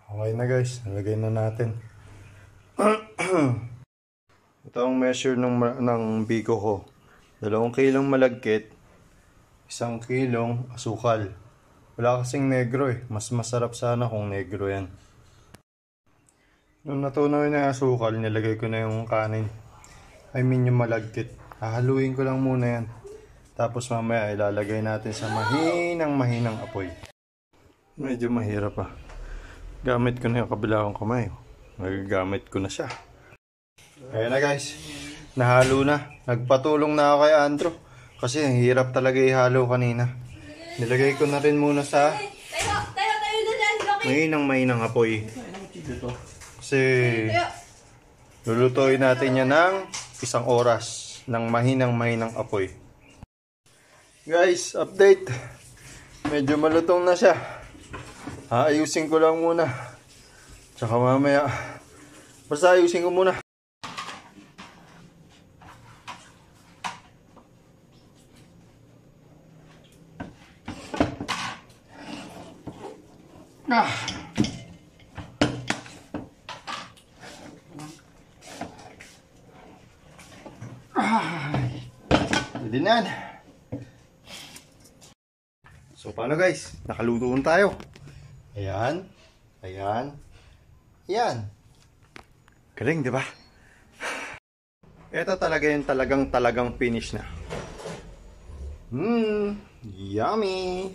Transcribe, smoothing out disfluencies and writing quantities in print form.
Okay na guys, nalagay na natin. Ito ang measure ng biko ko. 2 kilong malagkit, 1 kilong asukal. Wala kasing negro eh. Mas masarap sana kung negro yan. Nung natunaw na asukal, nilagay ko na yung kanin. I mean yung malagkit. Hahaluin ko lang muna yan. Tapos mamaya ilalagay natin sa mahinang apoy. Medyo mahirap pa. Gamit ko na yung kabilakang kamay. Nagagamit ko na siya. Ayan na guys. Nahalo na. Nagpatulong na ako kay Andrew. Kasi hirap talaga ihalo kanina. Nilagay ko na rin muna sa mahinang apoy. Kasi lulutuin natin yan ng 1 oras ng mahinang apoy. Guys, update. Medyo malutong na siya. Ayusin ko lang muna. Tsaka mamaya. Basta ayusin ko muna. Pwede na yan. So paano guys? Nakalutoon tayo. Ayan. Ayan. Ayan. Galing, di ba? Ito talaga yung talagang finish na. Yummy!